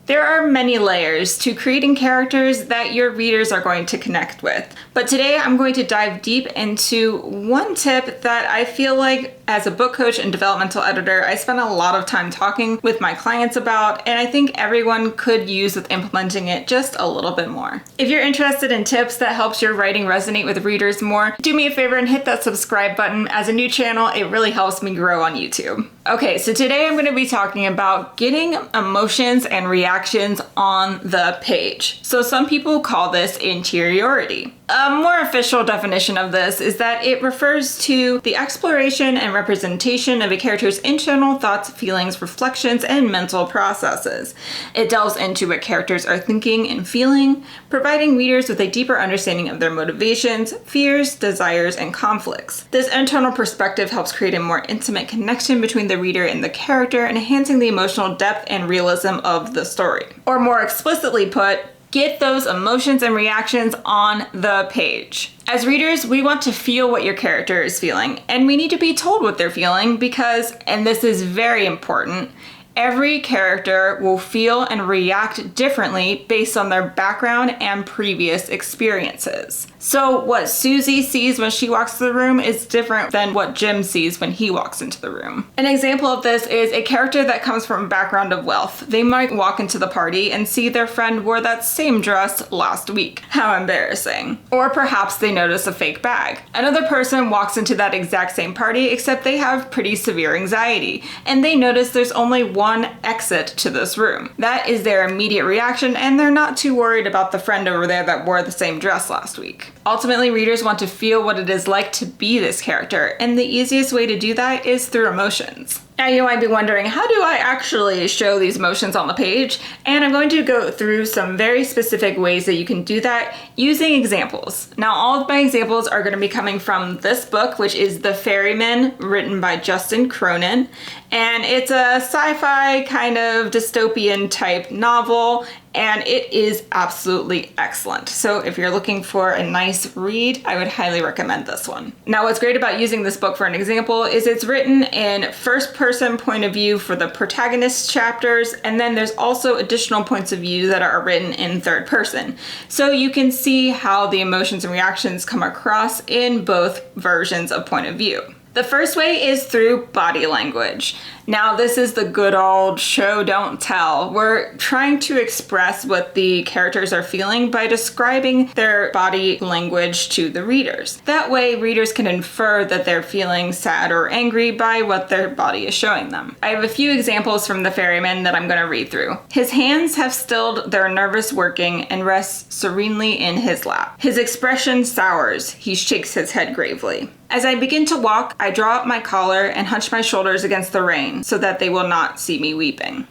There are many layers to creating characters that your readers are going to connect with. But today I'm going to dive deep into one tip that I feel like as a book coach and developmental editor, I spend a lot of time talking with my clients about, and I think everyone could use with implementing it just a little bit more. If you're interested in tips that helps your writing resonate with readers more, do me a favor and hit that subscribe button. As a new channel, it really helps me grow on YouTube. Okay, so today I'm going to be talking about getting emotions and reactions on the page. So some people call this interiority. A more official definition of this is that it refers to the exploration and representation of a character's internal thoughts, feelings, reflections, and mental processes. It delves into what characters are thinking and feeling, providing readers with a deeper understanding of their motivations, fears, desires, and conflicts. This internal perspective helps create a more intimate connection between the reader and the character, enhancing the emotional depth and realism of the story. Or more explicitly put, get those emotions and reactions on the page. As readers, we want to feel what your character is feeling, and we need to be told what they're feeling because, and this is very important, every character will feel and react differently based on their background and previous experiences. So what Susie sees when she walks to the room is different than what Jim sees when he walks into the room. An example of this is a character that comes from a background of wealth. They might walk into the party and see their friend wore that same dress last week. How embarrassing. Or perhaps they notice a fake bag. Another person walks into that exact same party except they have pretty severe anxiety and they notice there's only one exit to this room. That is their immediate reaction and they're not too worried about the friend over there that wore the same dress last week. Ultimately, readers want to feel what it is like to be this character, and the easiest way to do that is through emotions. Now you might be wondering, how do I actually show these emotions on the page? And I'm going to go through some very specific ways that you can do that using examples. Now all of my examples are going to be coming from this book, which is The Ferryman, written by Justin Cronin. And it's a sci-fi kind of dystopian type novel, and it is absolutely excellent. So if you're looking for a nice read, I would highly recommend this one. Now what's great about using this book for an example is it's written in first person point of view for the protagonist chapters, and then there's also additional points of view that are written in third person. So you can see how the emotions and reactions come across in both versions of point of view. The first way is through body language. Now this is the good old show don't tell. We're trying to express what the characters are feeling by describing their body language to the readers. That way readers can infer that they're feeling sad or angry by what their body is showing them. I have a few examples from The Ferryman that I'm going to read through. His hands have stilled their nervous working and rest serenely in his lap. His expression sours. He shakes his head gravely. As I begin to walk, I draw up my collar and hunch my shoulders against the rain so that they will not see me weeping.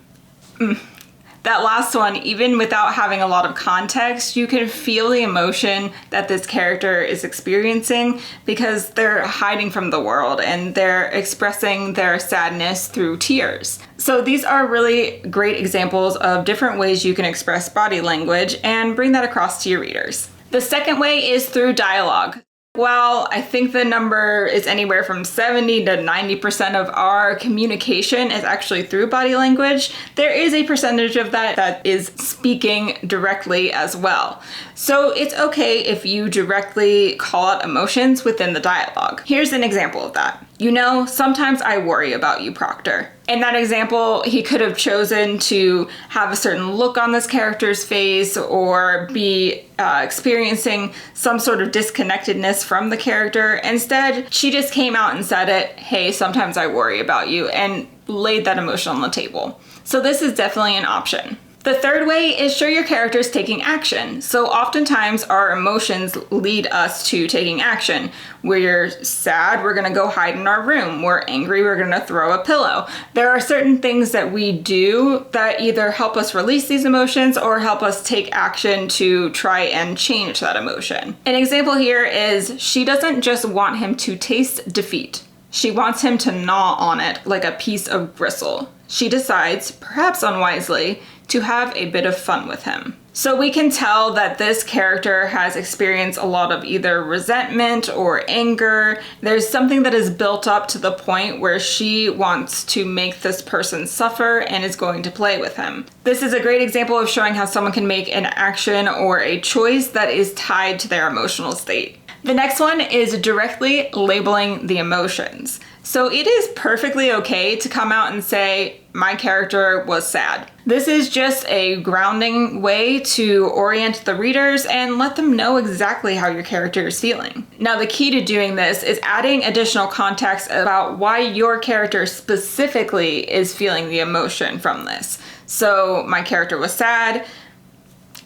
That last one, even without having a lot of context, you can feel the emotion that this character is experiencing because they're hiding from the world and they're expressing their sadness through tears. So these are really great examples of different ways you can express body language and bring that across to your readers. The second way is through dialogue. While I think the number is anywhere from 70 to 90% of our communication is actually through body language, there is a percentage of that is speaking directly as well. So it's okay if you directly call out emotions within the dialogue. Here's an example of that. You know, sometimes I worry about you, Proctor. In that example, he could have chosen to have a certain look on this character's face or be experiencing some sort of disconnectedness from the character. Instead, she just came out and said it, hey, sometimes I worry about you, and laid that emotion on the table. So this is definitely an option. The third way is show your characters taking action. So oftentimes our emotions lead us to taking action. We're sad, we're gonna go hide in our room. We're angry, we're gonna throw a pillow. There are certain things that we do that either help us release these emotions or help us take action to try and change that emotion. An example here is she doesn't just want him to taste defeat. She wants him to gnaw on it like a piece of gristle. She decides, perhaps unwisely, to have a bit of fun with him. So we can tell that this character has experienced a lot of either resentment or anger. There's something that is built up to the point where she wants to make this person suffer and is going to play with him. This is a great example of showing how someone can make an action or a choice that is tied to their emotional state. The next one is directly labeling the emotions. So it is perfectly okay to come out and say, my character was sad. This is just a grounding way to orient the readers and let them know exactly how your character is feeling. Now, the key to doing this is adding additional context about why your character specifically is feeling the emotion from this. So my character was sad.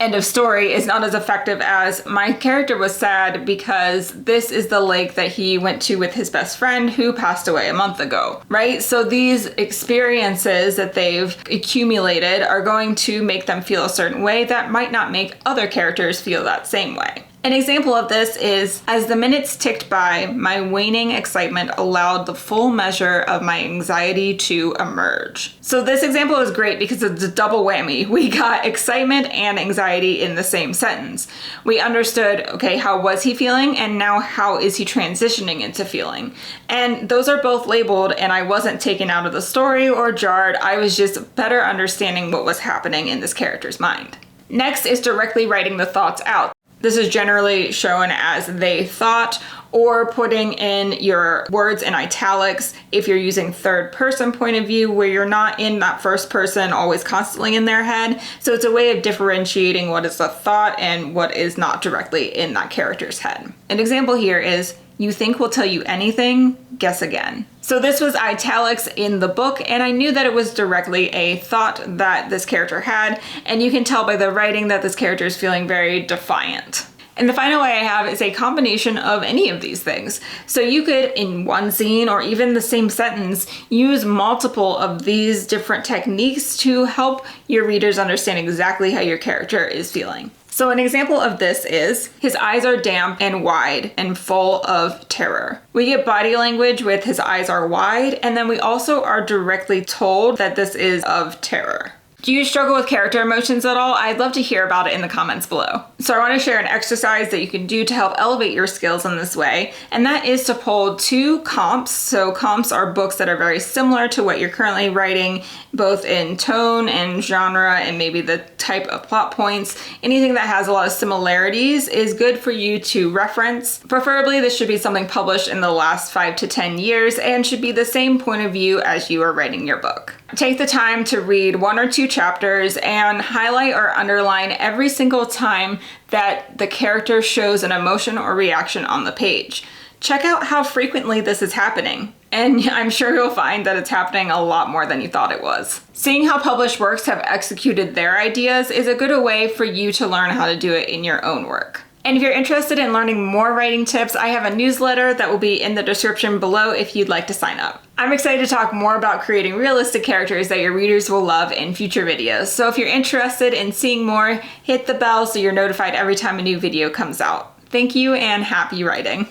End of story is not as effective as my character was sad because this is the lake that he went to with his best friend who passed away a month ago, right? So these experiences that they've accumulated are going to make them feel a certain way that might not make other characters feel that same way. An example of this is, as the minutes ticked by, my waning excitement allowed the full measure of my anxiety to emerge. So this example is great because it's a double whammy. We got excitement and anxiety in the same sentence. We understood, okay, how was he feeling? And now how is he transitioning into feeling? And those are both labeled, and I wasn't taken out of the story or jarred. I was just better understanding what was happening in this character's mind. Next is directly writing the thoughts out. This is generally shown as they thought, or putting in your words in italics if you're using third person point of view where you're not in that first person always constantly in their head. So it's a way of differentiating what is a thought and what is not directly in that character's head. An example here is, you think we'll tell you anything? Guess again. So this was italics in the book, and I knew that it was directly a thought that this character had, and you can tell by the writing that this character is feeling very defiant. And the final way I have is a combination of any of these things. So you could, in one scene or even the same sentence, use multiple of these different techniques to help your readers understand exactly how your character is feeling. So an example of this is, his eyes are damp and wide and full of terror. We get body language with his eyes are wide, and then we also are directly told that this is of terror. Do you struggle with character emotions at all? I'd love to hear about it in the comments below. So I want to share an exercise that you can do to help elevate your skills in this way, and that is to pull 2 comps. So comps are books that are very similar to what you're currently writing, both in tone and genre and maybe the type of plot points. Anything that has a lot of similarities is good for you to reference. Preferably this should be something published in the last 5 to 10 years and should be the same point of view as you are writing your book. Take the time to read 1 or 2 chapters and highlight or underline every single time that the character shows an emotion or reaction on the page. Check out how frequently this is happening, and I'm sure you'll find that it's happening a lot more than you thought it was. Seeing how published works have executed their ideas is a good way for you to learn how to do it in your own work. And if you're interested in learning more writing tips, I have a newsletter that will be in the description below if you'd like to sign up. I'm excited to talk more about creating realistic characters that your readers will love in future videos. So if you're interested in seeing more, hit the bell so you're notified every time a new video comes out. Thank you and happy writing.